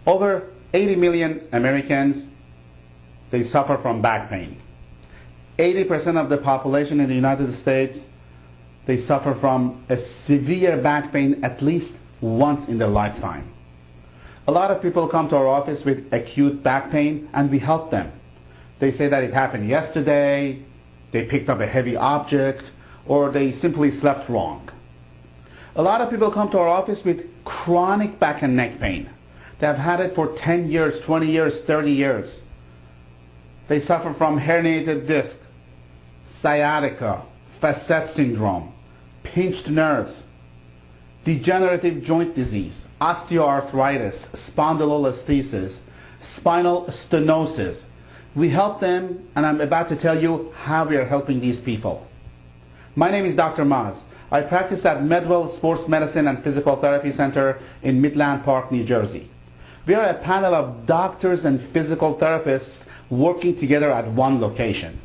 Over 80 million Americans, they suffer from back pain. 80% of the population in the United States, they suffer from a severe back pain at least once in their lifetime. A lot of people come to our office with acute back pain and we help them. They say that it happened yesterday, they picked up a heavy object, or they simply slept wrong. A lot of people come to our office with chronic back and neck pain. They have had it for 10 years, 20 years, 30 years. They suffer from herniated disc, sciatica, facet syndrome, pinched nerves, degenerative joint disease, osteoarthritis, spondylolisthesis, spinal stenosis. We help them, and I'm about to tell you how we are helping these people. My name is Dr. Mahwah. I practice at MedWell Sports Medicine and Physical Therapy Center in Midland Park, New Jersey. We are a panel of doctors and physical therapists working together at one location.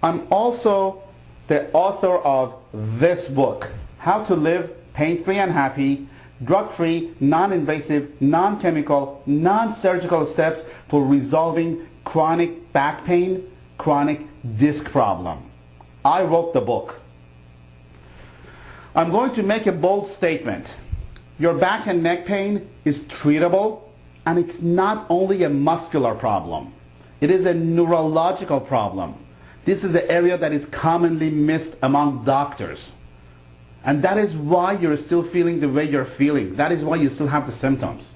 I'm also the author of this book, How to Live Pain-Free and Happy, Drug-Free, Non-Invasive, Non-Chemical, Non-Surgical Steps for Resolving Chronic Back Pain, Chronic Disc Problem. I wrote the book. I'm going to make a bold statement. Your back and neck pain is treatable, and it's not only a muscular problem. It is a neurological problem. This is an area that is commonly missed among doctors. And that is why you're still feeling the way you're feeling. That is why you still have the symptoms.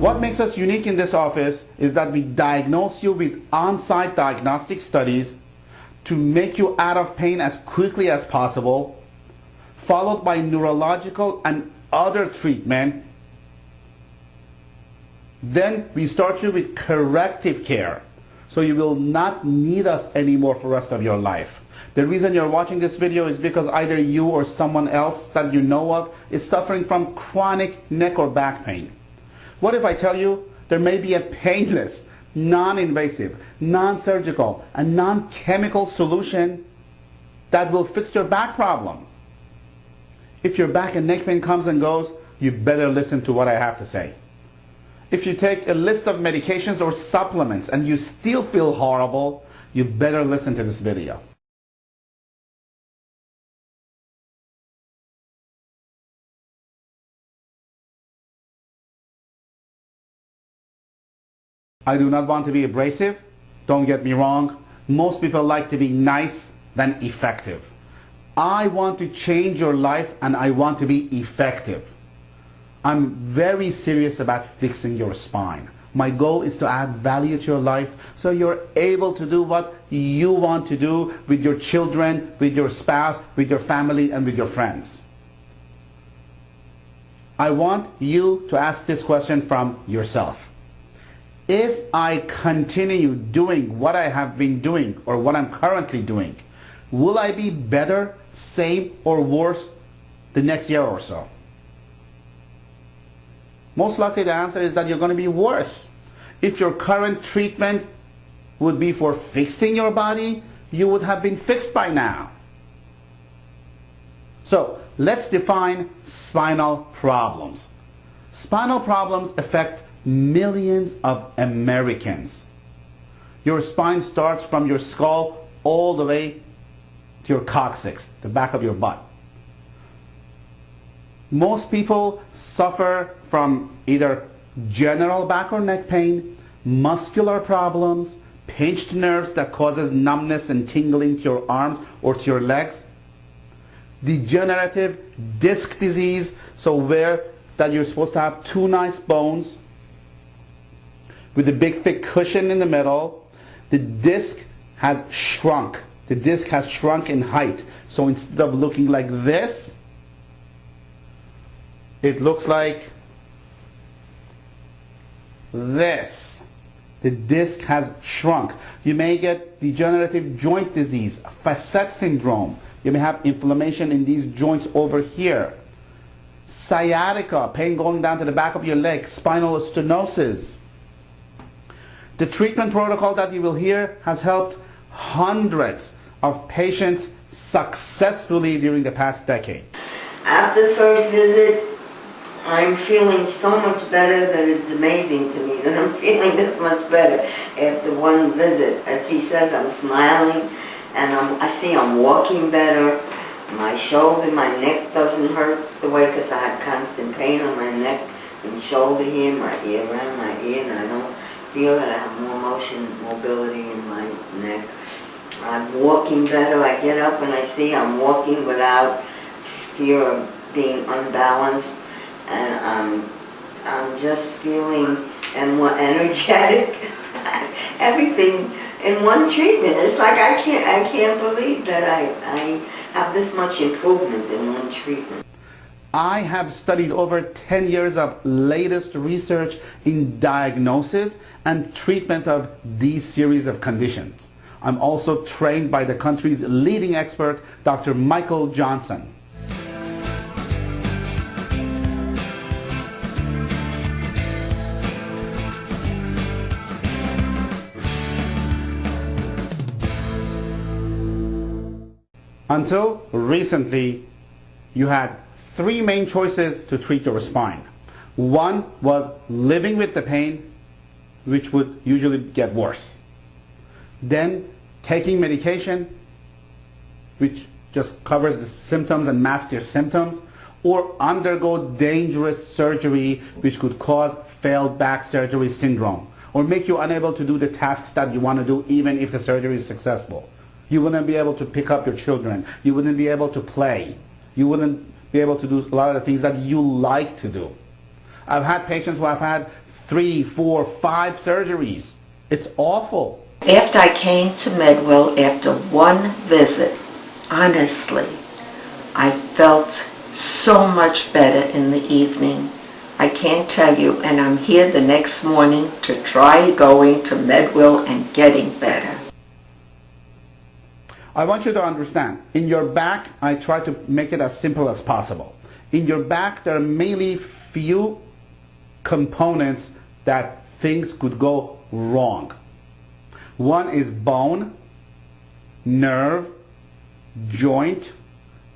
What makes us unique in this office is that we diagnose you with on-site diagnostic studies to make you out of pain as quickly as possible, followed by neurological and other treatment. Then we start you with corrective care, so you will not need us anymore for the rest of your life. The reason you're watching this video is because either you or someone else that you know of is suffering from chronic neck or back pain. What if I tell you there may be a painless, non-invasive, non-surgical, and non-chemical solution that will fix your back problem? If your back and neck pain comes and goes, you better listen to what I have to say. If you take a list of medications or supplements and you still feel horrible, you better listen to this video. I do not want to be abrasive. Don't get me wrong. Most people like to be nice than effective. I want to change your life and I want to be effective. I'm very serious about fixing your spine. My goal is to add value to your life so you're able to do what you want to do with your children, with your spouse, with your family, and with your friends. I want you to ask this question from yourself. If I continue doing what I have been doing or what I'm currently doing, will I be better, same, or worse the next year or so? Most likely the answer is that you're going to be worse. If your current treatment would be for fixing your body, you would have been fixed by now. So let's define spinal problems. Spinal problems affect millions of Americans. Your spine starts from your skull all the way to your coccyx, the back of your butt. Most people suffer from either general back or neck pain, muscular problems, pinched nerves that causes numbness and tingling to your arms or to your legs, degenerative disc disease, so where that you're supposed to have two nice bones with a big thick cushion in the middle. The disc has shrunk. The disc has shrunk in height. So instead of looking like this, it looks like this. The disc has shrunk. You may get degenerative joint disease, facet syndrome. You may have inflammation in these joints over here. Sciatica, pain going down to the back of your leg, spinal stenosis. The treatment protocol that you will hear has helped hundreds of patients successfully during the past decade. After the first visit, I'm feeling so much better that it's amazing to me that I'm feeling this much better after one visit. As he says, I'm smiling, and I see I'm walking better. My shoulder, my neck doesn't hurt the way, because I had constant pain on my neck and shoulder here, my ear, around my ear, and I don't feel that I have more mobility in my neck. I'm walking better. I get up and I see I'm walking without fear of being unbalanced, and I'm just feeling more energetic. Everything in one treatment. It's like I can't believe that I have this much improvement in one treatment. I have studied over 10 years of latest research in diagnosis and treatment of these series of conditions. I'm also trained by the country's leading expert, Dr. Michael Johnson. Until recently, you had three main choices to treat your spine. One was living with the pain, which would usually get worse. Then taking medication, which just covers the symptoms and masks your symptoms, or undergo dangerous surgery, which could cause failed back surgery syndrome, or make you unable to do the tasks that you want to do even if the surgery is successful. You wouldn't be able to pick up your children. You wouldn't be able to play. You wouldn't be able to do a lot of the things that you like to do. I've had patients who have had 3, 4, 5 surgeries. It's awful. After I came to MedWell, after one visit, honestly, I felt so much better in the evening. I can't tell you, and I'm here the next morning to try going to MedWell and getting better. I want you to understand, in your back, I try to make it as simple as possible. In your back, there are mainly few components that things could go wrong. One is bone, nerve, joint,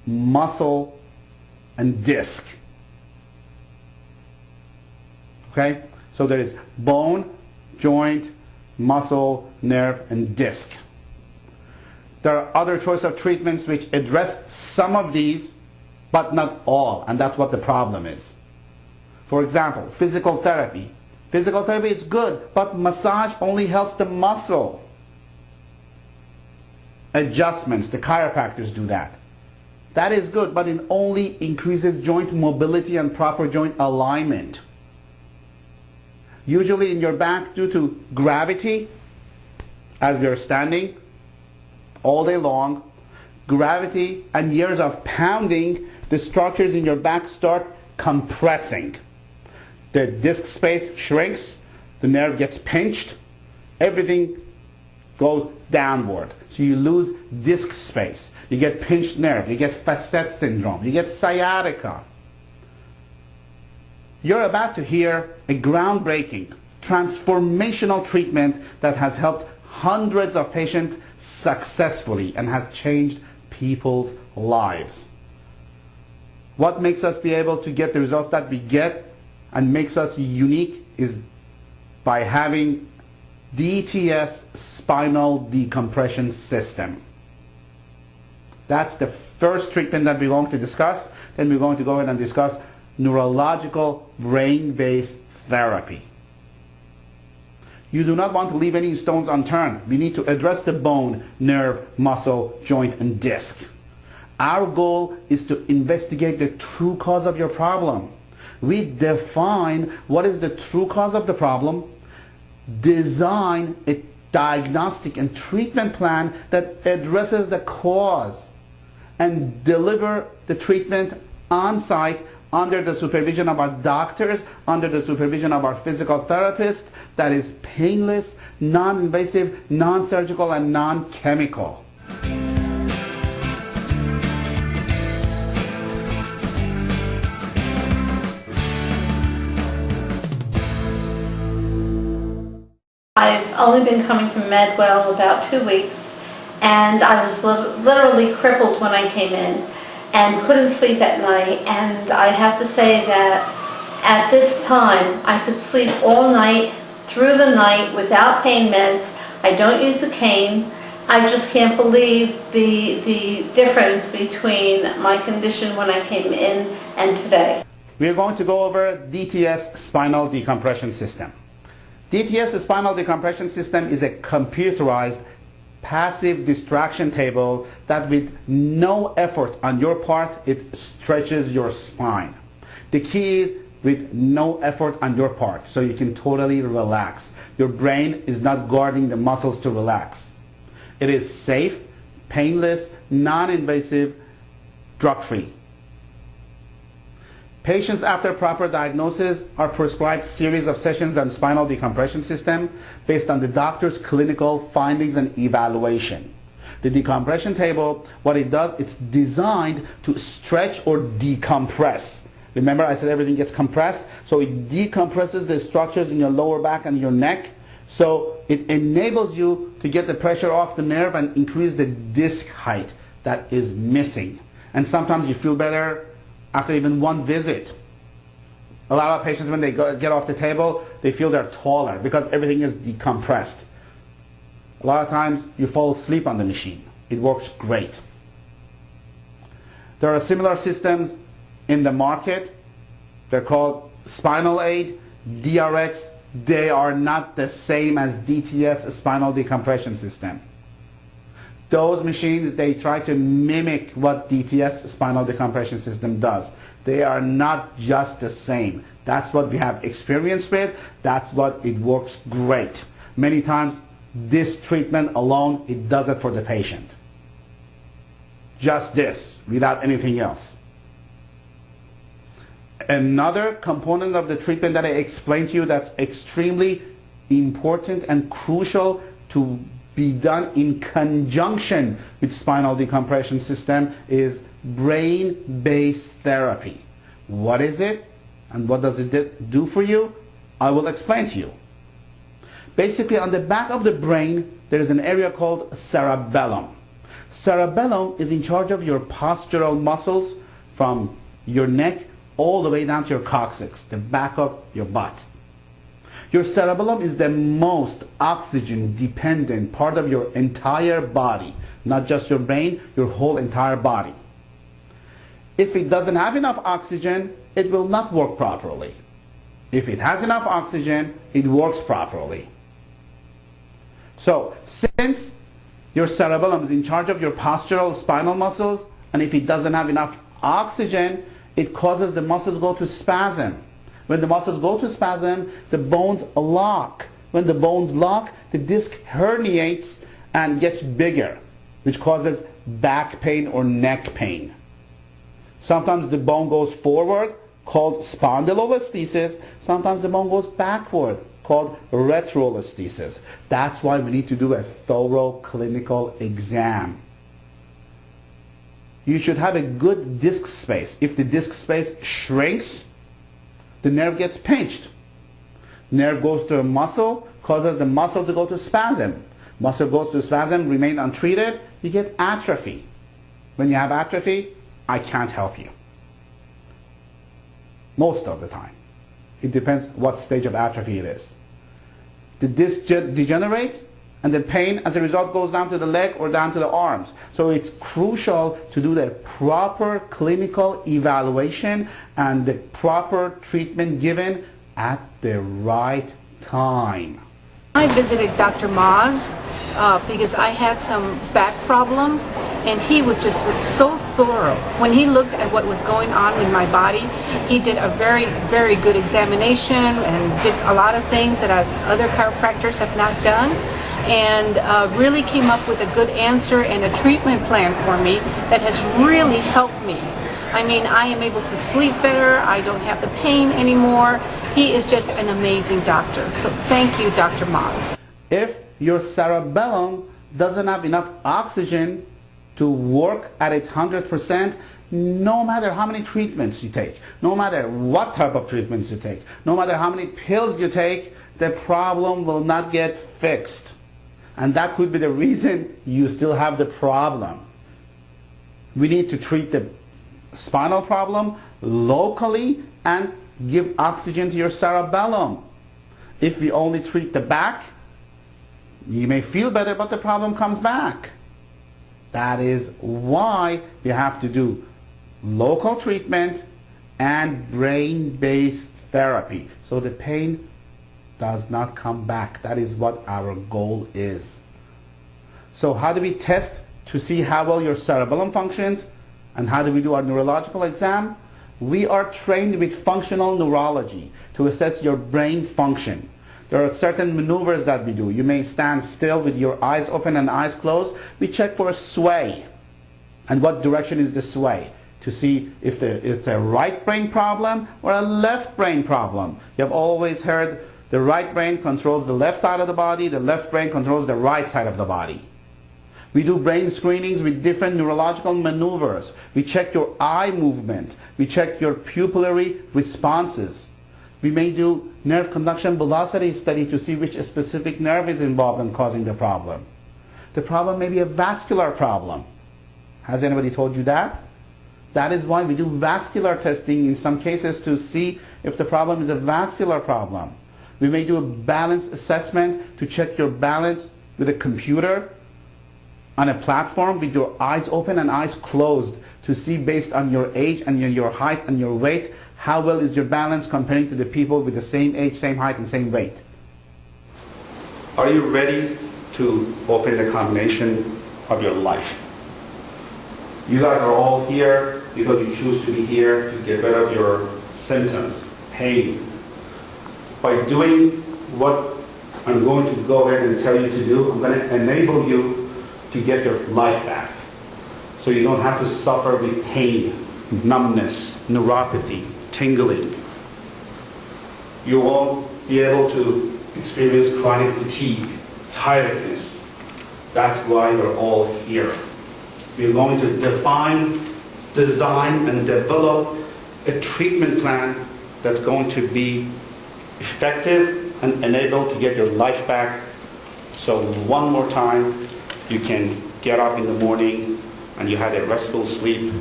muscle, and disc. Okay? So there is bone, joint, muscle, nerve, and disc. There are other choice of treatments which address some of these, but not all, and that's what the problem is. For example, physical therapy. Physical therapy is good, but massage only helps the muscle. Adjustments, the chiropractors do that. That is good, but it only increases joint mobility and proper joint alignment. Usually in your back, due to gravity, as we are standing all day long, gravity and years of pounding, the structures in your back start compressing. The disc space shrinks, the nerve gets pinched, everything goes downward. So you lose disc space, you get pinched nerve, you get facet syndrome, you get sciatica. You're about to hear a groundbreaking, transformational treatment that has helped hundreds of patients successfully and has changed people's lives. What makes us be able to get the results that we get and makes us unique is by having DTS spinal decompression system. That's the first treatment that we're going to discuss. Then we're going to go ahead and discuss neurological brain-based therapy. You do not want to leave any stones unturned. We need to address the bone, nerve, muscle, joint, and disc. Our goal is to investigate the true cause of your problem. We define what is the true cause of the problem, design a diagnostic and treatment plan that addresses the cause, and deliver the treatment on site under the supervision of our doctors, under the supervision of our physical therapist, that is painless, non-invasive, non-surgical, and non-chemical. I've only been coming from MedWell about 2 weeks, and I was literally crippled when I came in and couldn't sleep at night. And I have to say that at this time I could sleep all night, through the night, without pain meds. I don't use the cane. I just can't believe the difference between my condition when I came in and today. We are going to go over DTS spinal decompression system. DTS spinal decompression system is a computerized passive distraction table that with no effort on your part, it stretches your spine. The key is with no effort on your part, so you can totally relax. Your brain is not guarding the muscles to relax. It is safe, painless, non-invasive, drug-free. Patients after proper diagnosis are prescribed series of sessions on spinal decompression system based on the doctor's clinical findings and evaluation. The decompression table, what it does, it's designed to stretch or decompress. Remember I said everything gets compressed, so it decompresses the structures in your lower back and your neck, so it enables you to get the pressure off the nerve and increase the disc height that is missing. And sometimes you feel better after even one visit. A lot of patients, when they get off the table, they feel they're taller because everything is decompressed. A lot of times you fall asleep on the machine. It works great. There are similar systems in the market. They're called Spinal Aid, DRX. They are not the same as DTS spinal decompression system. Those machines, they try to mimic what DTS spinal decompression system does. They are not just the same. That's what we have experience with. That's what it works great. Many times, this treatment alone, it does it for the patient. Just this, without anything else. Another component of the treatment that I explained to you that's extremely important and crucial to be done in conjunction with spinal decompression system is brain-based therapy. What is it and what does it do for you? I will explain to you. Basically, on the back of the brain, there is an area called cerebellum. Cerebellum is in charge of your postural muscles from your neck all the way down to your coccyx, the back of your butt. Your cerebellum is the most oxygen-dependent part of your entire body, not just your brain, your whole entire body. If it doesn't have enough oxygen, it will not work properly. If it has enough oxygen, it works properly. So, since your cerebellum is in charge of your postural spinal muscles, and if it doesn't have enough oxygen, it causes the muscles to go to spasm. When the muscles go to spasm, the bones lock. When the bones lock, the disc herniates and gets bigger, which causes back pain or neck pain. Sometimes the bone goes forward, called spondylolisthesis. Sometimes the bone goes backward, called retrolisthesis. That's why we need to do a thorough clinical exam. You should have a good disc space. If the disc space shrinks, the nerve gets pinched. Nerve goes to a muscle, causes the muscle to go to spasm. Muscle goes to spasm, remain untreated, you get atrophy. When you have atrophy, I can't help you. Most of the time. It depends what stage of atrophy it is. The disc degenerates, and the pain as a result goes down to the leg or down to the arms. So it's crucial to do the proper clinical evaluation and the proper treatment given at the right time. I visited Dr. Mahwah because I had some back problems, and he was just so thorough. When he looked at what was going on with my body, he did a very, very good examination and did a lot of things that other chiropractors have not done, and really came up with a good answer and a treatment plan for me that has really helped me. I mean, I am able to sleep better. I don't have the pain anymore. He is just an amazing doctor. So thank you, Dr. Mahwah. If your cerebellum doesn't have enough oxygen to work at its 100%, no matter how many treatments you take, no matter what type of treatments you take, no matter how many pills you take, the problem will not get fixed. And that could be the reason you still have the problem. We need to treat the spinal problem locally and give oxygen to your cerebellum. If we only treat the back, you may feel better, but the problem comes back. That is why we have to do local treatment and brain-based therapy, so the pain does not come back. That is what our goal is. So how do we test to see how well your cerebellum functions, and how do we do our neurological exam? We are trained with functional neurology to assess your brain function. There are certain maneuvers that we do. You may stand still with your eyes open and eyes closed. We check for a sway. And what direction is the sway? To see if it's a right brain problem or a left brain problem. You have always heard the right brain controls the left side of the body, the left brain controls the right side of the body. We do brain screenings with different neurological maneuvers. We check your eye movement. We check your pupillary responses. We may do nerve conduction velocity study to see which specific nerve is involved in causing the problem. The problem may be a vascular problem. Has anybody told you that? That is why we do vascular testing in some cases to see if the problem is a vascular problem. We may do a balance assessment to check your balance with a computer on a platform with your eyes open and eyes closed to see, based on your age and your height and your weight, how well is your balance comparing to the people with the same age, same height, and same weight. Are you ready to open the combination of your life? You guys are all here because you choose to be here to get rid of your symptoms, pain. By doing what I'm going to go ahead and tell you to do, I'm going to enable you to get your life back. So you don't have to suffer with pain, numbness, neuropathy, tingling. You won't be able to experience chronic fatigue, tiredness. That's why we're all here. We're going to define, design, and develop a treatment plan that's going to be effective and enable to get your life back. So one more time, you can get up in the morning and you had a restful sleep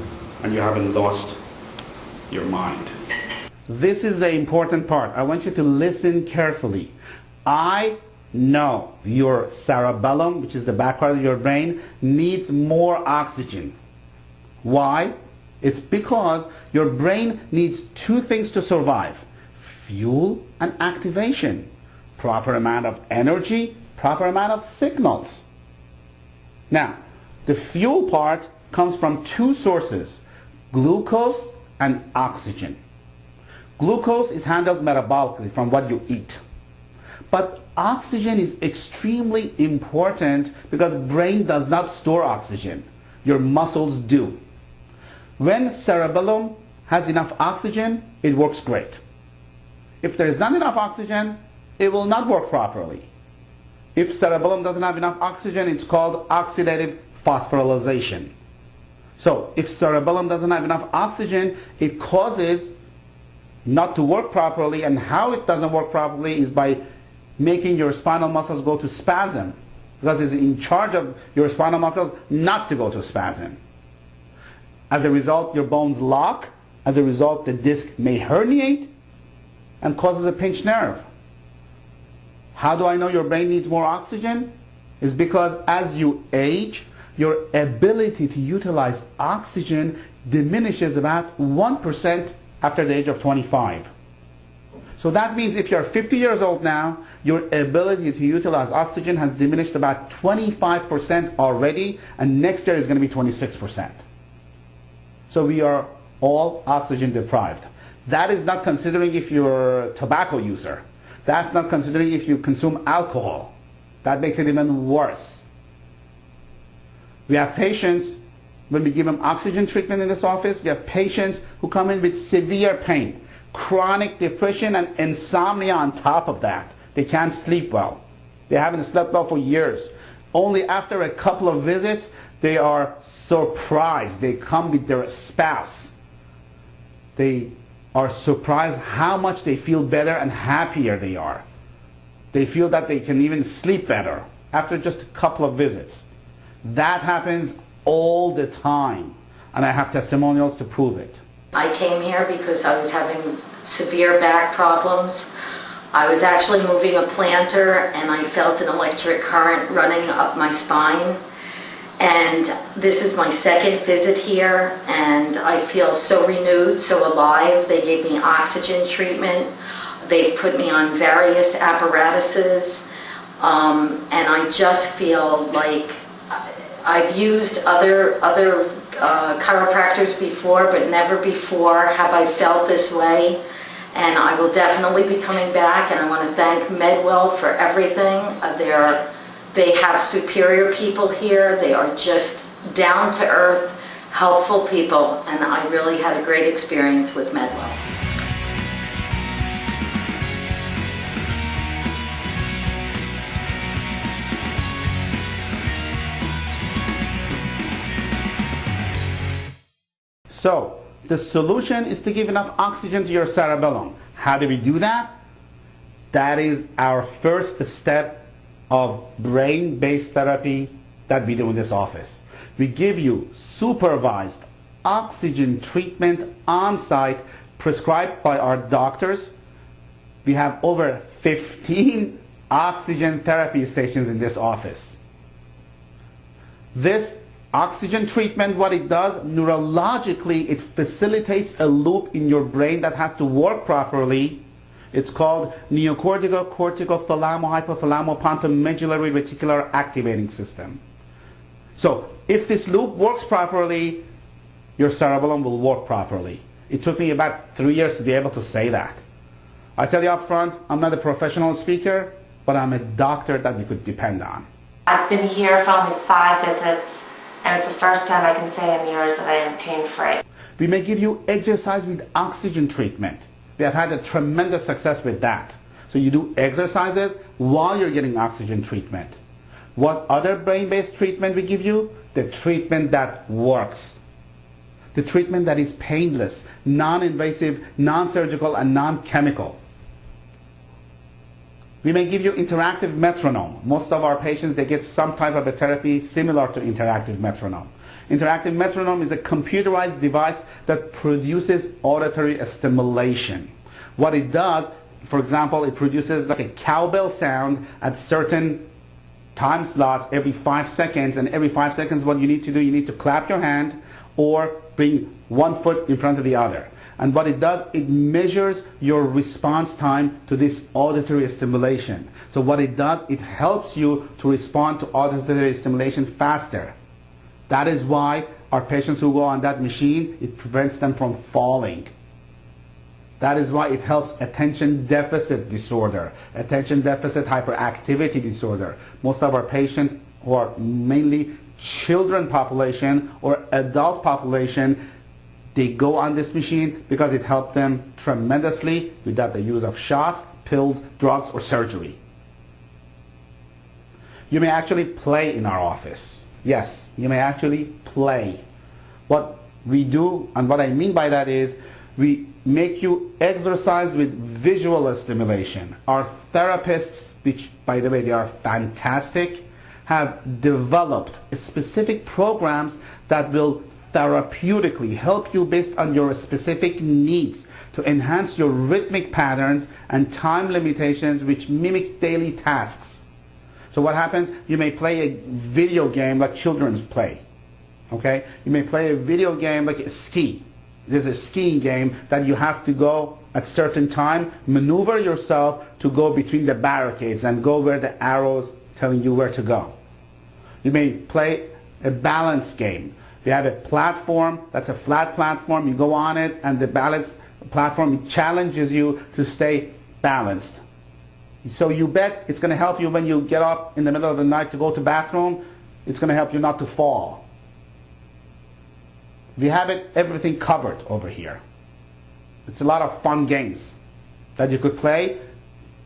and you haven't lost your mind. This is the important part. I want you to listen carefully. I know your cerebellum, which is the back part of your brain, needs more oxygen. Why? It's because your brain needs two things to survive: fuel and activation. Proper amount of energy, proper amount of signals. Now, the fuel part comes from two sources: glucose and oxygen. Glucose is handled metabolically from what you eat. But oxygen is extremely important because brain does not store oxygen. Your muscles do. When cerebellum has enough oxygen, it works great. If there is not enough oxygen, it will not work properly. If cerebellum doesn't have enough oxygen, it's called oxidative phosphorylation. So if cerebellum doesn't have enough oxygen, it causes not to work properly, and how it doesn't work properly is by making your spinal muscles go to spasm, because it's in charge of your spinal muscles not to go to spasm. As a result, your bones lock. As a result, the disc may herniate and causes a pinched nerve. How do I know your brain needs more oxygen? It's because as you age, your ability to utilize oxygen diminishes about 1% after the age of 25. So that means if you're 50 years old now, your ability to utilize oxygen has diminished about 25% already, and next year is going to be 26%. So we are all oxygen deprived. That is not considering if you're a tobacco user. That's not considering if you consume alcohol. That makes it even worse. We have patients when we give them oxygen treatment in this office, we have patients who come in with severe pain, chronic depression and insomnia on top of that. They can't sleep well. They haven't slept well for years. Only after a couple of visits, they are surprised. They come with their spouse. They are surprised how much they feel better and happier they are. They feel that they can even sleep better after just a couple of visits. That happens all the time, and I have testimonials to prove it. I came here because I was having severe back problems. I was actually moving a planter and I felt an electric current running up my spine. And this is my second visit here and I feel so renewed, so alive. They gave me oxygen treatment. They put me on various apparatuses. And I just feel like I've used other chiropractors before, but never before have I felt this way. And I will definitely be coming back, and I want to thank MedWell for everything. They have superior people here. They are just down-to-earth, helpful people, and I really had a great experience with MedWell. So, the solution is to give enough oxygen to your cerebellum. How do we do that? That is our first step of brain-based therapy that we do in this office. We give you supervised oxygen treatment on-site prescribed by our doctors. We have over 15 oxygen therapy stations in this office. This oxygen treatment, what it does, neurologically, it facilitates a loop in your brain that has to work properly. It's called neocortical cortical thalamo-hypothalamo-pontomedullary reticular activating system. So if this loop works properly, your cerebellum will work properly. It took me about 3 years to be able to say that. I tell you up front, I'm not a professional speaker, but I'm a doctor that you could depend on. I've been here for only 5 visits. And it's the first time I can say in years that I am pain-free. We may give you exercise with oxygen treatment. We have had a tremendous success with that. So you do exercises while you're getting oxygen treatment. What other brain-based treatment we give you? The treatment that works. The treatment that is painless, non-invasive, non-surgical, and non-chemical. We may give you interactive metronome. Most of our patients, they get some type of a therapy similar to interactive metronome. Interactive metronome is a computerized device that produces auditory stimulation. What it does, for example, it produces like a cowbell sound at certain time slots every 5 seconds, and every 5 seconds what you need to do, you need to clap your hand or bring one foot in front of the other. And what it does, it measures your response time to this auditory stimulation. So what it does, it helps you to respond to auditory stimulation faster. That is why our patients who go on that machine, it prevents them from falling. That is why it helps attention deficit disorder, attention deficit hyperactivity disorder. Most of our patients who are mainly children population or adult population, they go on this machine because it helped them tremendously without the use of shots, pills, drugs, or surgery. You may actually play in our office. Yes, you may actually play. What we do, and what I mean by that is, we make you exercise with visual stimulation. Our therapists, which by the way they are fantastic, have developed specific programs that will therapeutically help you based on your specific needs to enhance your rhythmic patterns and time limitations which mimic daily tasks. So what happens? You may play a video game like children's play. Okay? You may play a video game like a ski. There's a skiing game that you have to go at certain time, maneuver yourself to go between the barricades and go where the arrows telling you where to go. You may play a balance game. You have a platform, that's a flat platform, you go on it, and the balance platform challenges you to stay balanced. So you bet it's going to help you when you get up in the middle of the night to go to the bathroom, it's going to help you not to fall. we have everything covered over here. It's a lot of fun games that you could play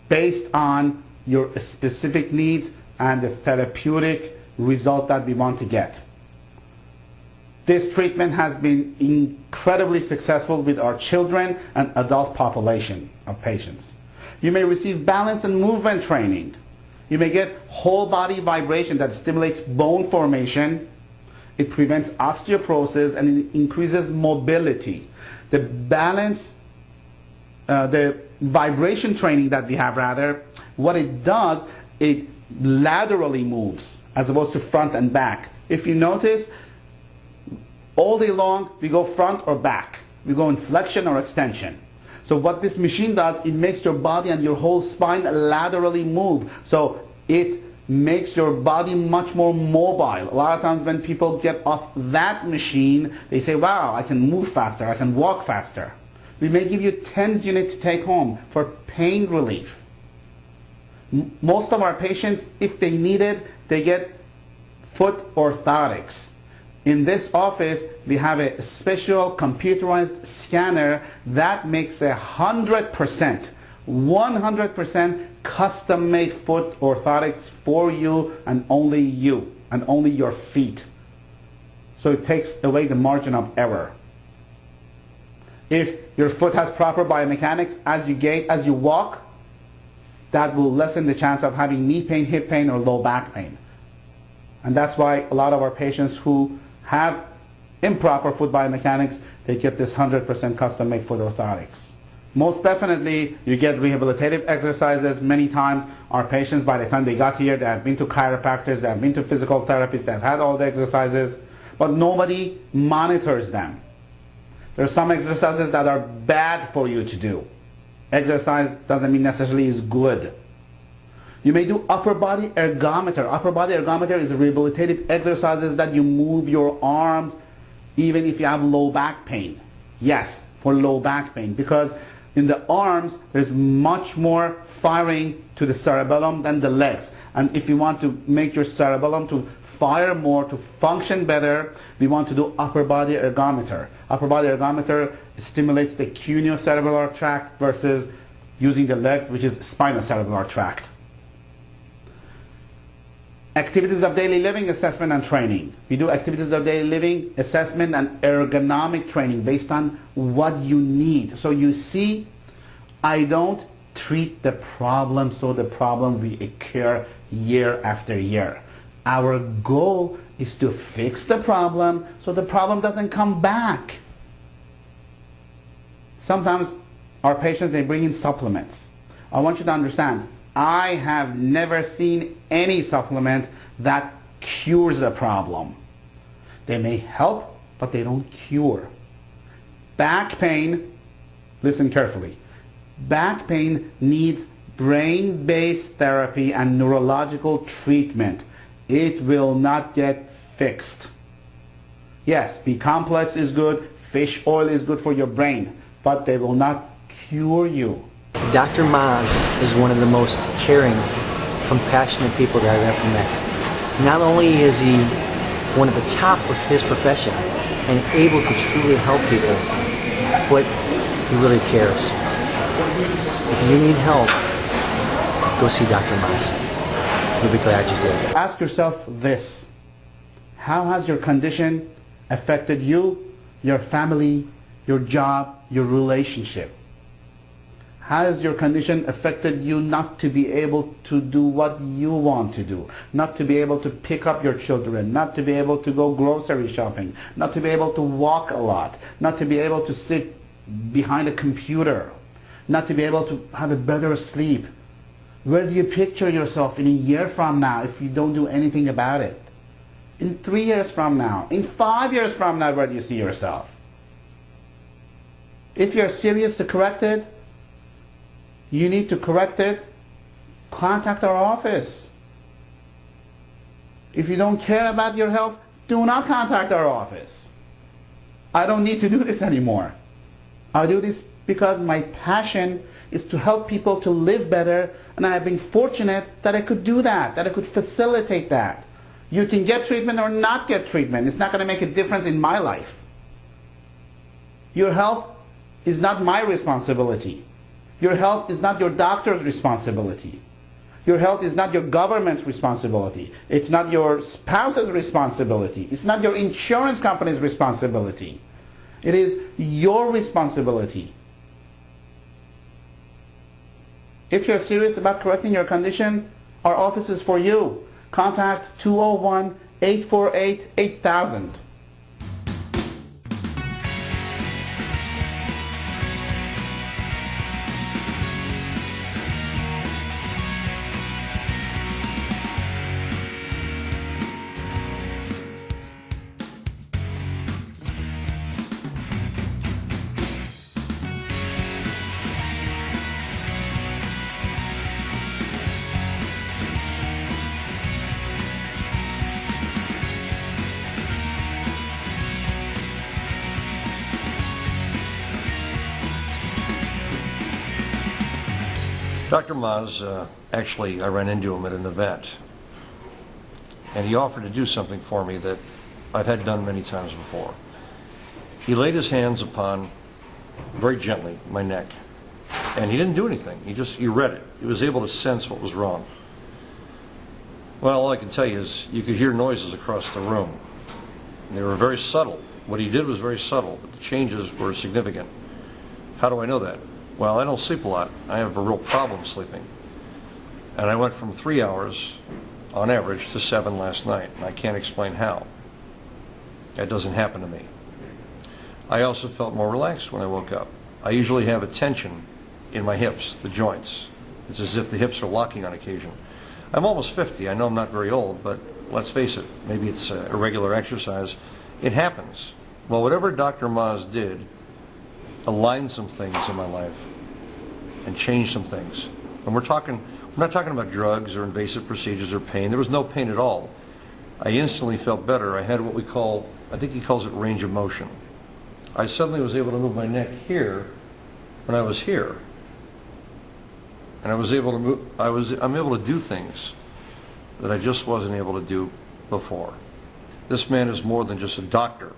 based on your specific needs and the therapeutic result that we want to get. This treatment has been incredibly successful with our children and adult population of patients. You may receive balance and movement training. You may get whole body vibration that stimulates bone formation. It prevents osteoporosis and it increases mobility. The balance, the vibration training that we have rather, what it does, it laterally moves as opposed to front and back. If you notice, all day long we go front or back. We go in flexion or extension. So what this machine does, it makes your body and your whole spine laterally move. So it makes your body much more mobile. A lot of times when people get off that machine, they say, wow, I can move faster, I can walk faster. We may give you 10 units to take home for pain relief. Most of our patients, if they need it, they get foot orthotics. In this office, we have a special computerized scanner that makes 100% custom-made foot orthotics for you and only your feet. So it takes away the margin of error. If your foot has proper biomechanics, as you gait, as you walk, that will lessen the chance of having knee pain, hip pain, or low back pain. And that's why a lot of our patients who have improper foot biomechanics, they get this 100% custom-made foot orthotics. Most definitely, you get rehabilitative exercises. Many times, our patients, by the time they got here, they have been to chiropractors, they have been to physical therapists, they have had all the exercises, but nobody monitors them. There are some exercises that are bad for you to do. Exercise doesn't mean necessarily is good. You may do upper body ergometer. Upper body ergometer is rehabilitative exercises that you move your arms even if you have low back pain. Yes, for low back pain, because in the arms there's much more firing to the cerebellum than the legs. And if you want to make your cerebellum to fire more, to function better, we want to do upper body ergometer. Upper body ergometer stimulates the cuneo-cerebellar tract versus using the legs, which is spinocerebellar tract. Activities of daily living assessment and training. We do activities of daily living assessment and ergonomic training based on what you need. So you see, I don't treat the problem so the problem will occur year after year. Our goal is to fix the problem so the problem doesn't come back. Sometimes our patients, they bring in supplements. I want you to understand, I have never seen any supplement that cures a problem. They may help, but they don't cure. Back pain, listen carefully, back pain needs brain-based therapy and neurological treatment. It will not get fixed. Yes, B-complex is good, fish oil is good for your brain, but they will not cure you. Dr. Maz is one of the most caring, compassionate people that I've ever met. Not only is he one of the top of his profession and able to truly help people, but he really cares. If you need help, go see Dr. Maz. You'll be glad you did. Ask yourself this: how has your condition affected you, your family, your job, your relationship? How has your condition affected you not to be able to do what you want to do? Not to be able to pick up your children, not to be able to go grocery shopping, not to be able to walk a lot, not to be able to sit behind a computer, not to be able to have a better sleep. Where do you picture yourself in a year from now if you don't do anything about it? In 3 years from now? In 5 years from now, where do you see yourself? If you're serious to correct it, you need to correct it, contact our office. If you don't care about your health, do not contact our office. I don't need to do this anymore. I do this because my passion is to help people to live better, and I have been fortunate that I could do that, that I could facilitate that. You can get treatment or not get treatment. It's not going to make a difference in my life. Your health is not my responsibility. Your health is not your doctor's responsibility. Your health is not your government's responsibility. It's not your spouse's responsibility. It's not your insurance company's responsibility. It is your responsibility. If you're serious about correcting your condition, our office is for you. Contact 201-848-8000. Dr. Mahwah, actually, I ran into him at an event, and he offered to do something for me that I've had done many times before. He laid his hands upon, very gently, my neck, and he didn't do anything. He read it. He was able to sense what was wrong. Well, all I can tell you is you could hear noises across the room. They were very subtle. What he did was very subtle, but the changes were significant. How do I know that? Well, I don't sleep a lot. I have a real problem sleeping. And I went from 3 hours on average to 7 last night. And I can't explain how. That doesn't happen to me. I also felt more relaxed when I woke up. I usually have a tension in my hips, the joints. It's as if the hips are locking on occasion. I'm almost 50. I know I'm not very old, but let's face it, maybe it's irregular exercise. It happens. Well, whatever Dr. Mahwah did aligned some things in my life and changed some things. And we're not talking about drugs or invasive procedures or pain. There was no pain at all. I instantly felt better. I had what we call, I think he calls it range of motion. I suddenly was able to move my neck here when I was here. And I was able to move, I'm able to do things that I just wasn't able to do before. This man is more than just a doctor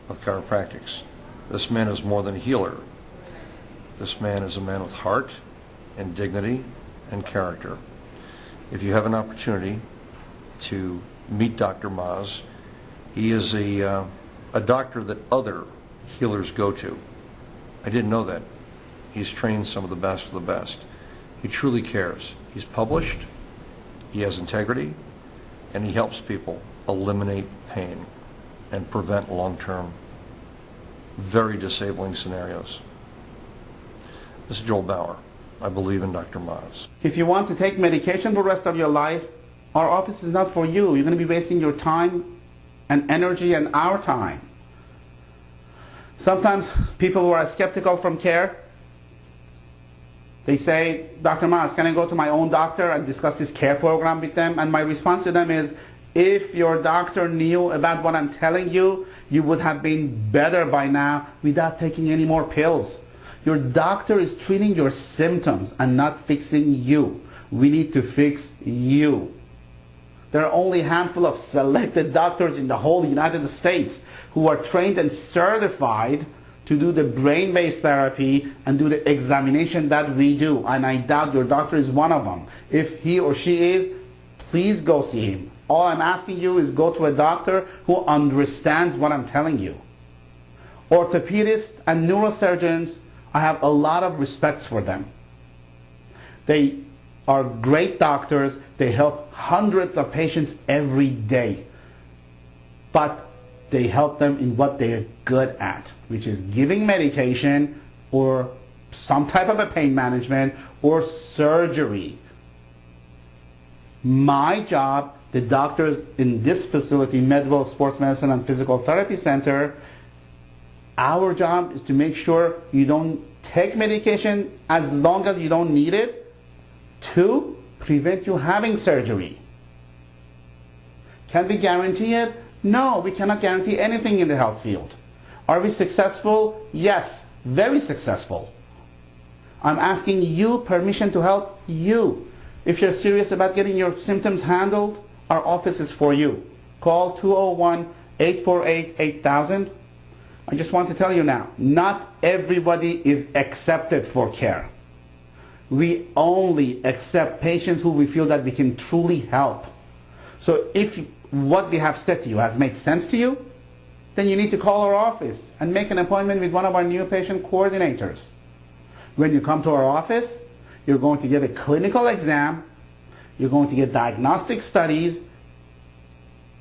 of chiropractics. This man is more than a healer. This man is a man with heart and dignity and character. If you have an opportunity to meet Dr. Mahwah, he is a doctor that other healers go to. I didn't know that. He's trained some of the best of the best. He truly cares. He's published, he has integrity, and he helps people eliminate pain and prevent long-term, very disabling scenarios. This is Joel Bauer. I believe in Dr. Mahwah. If you want to take medication for the rest of your life, our office is not for you. You're going to be wasting your time and energy and our time. Sometimes people who are skeptical from care, they say, Dr. Mahwah, can I go to my own doctor and discuss this care program with them? And my response to them is, if your doctor knew about what I'm telling you, you would have been better by now without taking any more pills. Your doctor is treating your symptoms and not fixing you. We need to fix you. There are only a handful of selected doctors in the whole United States who are trained and certified to do the brain-based therapy and do the examination that we do. And I doubt your doctor is one of them. If he or she is, please go see him. All I'm asking you is go to a doctor who understands what I'm telling you. Orthopedists and neurosurgeons, I have a lot of respect for them. They are great doctors. They help hundreds of patients every day. But they help them in what they're good at, which is giving medication or some type of a pain management or surgery. My job, the doctors in this facility, MedWell Sports Medicine and Physical Therapy Center, our job is to make sure you don't take medication as long as you don't need it to prevent you having surgery. Can we guarantee it? No, we cannot guarantee anything in the health field. Are we successful? Yes, very successful. I'm asking you permission to help you. If you're serious about getting your symptoms handled, our office is for you. Call 201-848-8000. I just want to tell you now, not everybody is accepted for care. We only accept patients who we feel that we can truly help. So if what we have said to you has made sense to you, then you need to call our office and make an appointment with one of our new patient coordinators. When you come to our office, you're going to get a clinical exam, you're going to get diagnostic studies,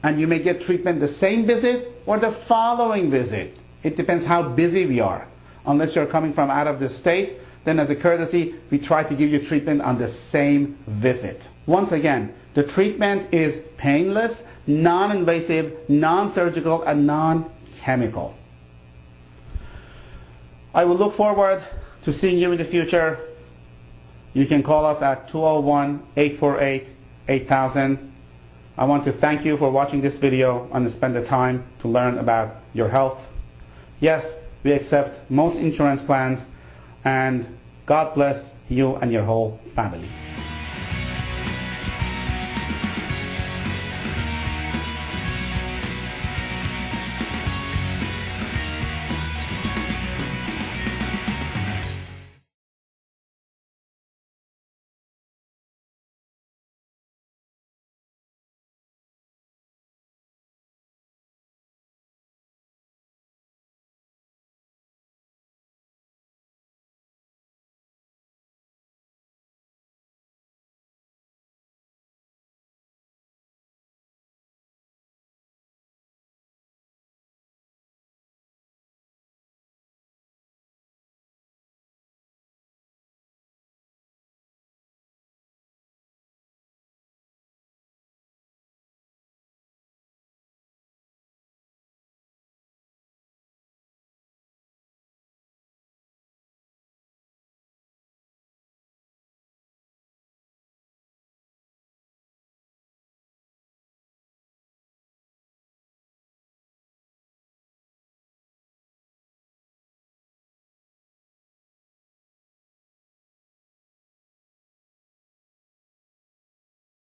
and you may get treatment the same visit or the following visit. It depends how busy we are. Unless you're coming from out of the state, then as a courtesy, we try to give you treatment on the same visit. Once again, the treatment is painless, non-invasive, non-surgical, and non-chemical. I will look forward to seeing you in the future. You can call us at 201-848-8000. I want to thank you for watching this video and spend the time to learn about your health. Yes, we accept most insurance plans, and God bless you and your whole family.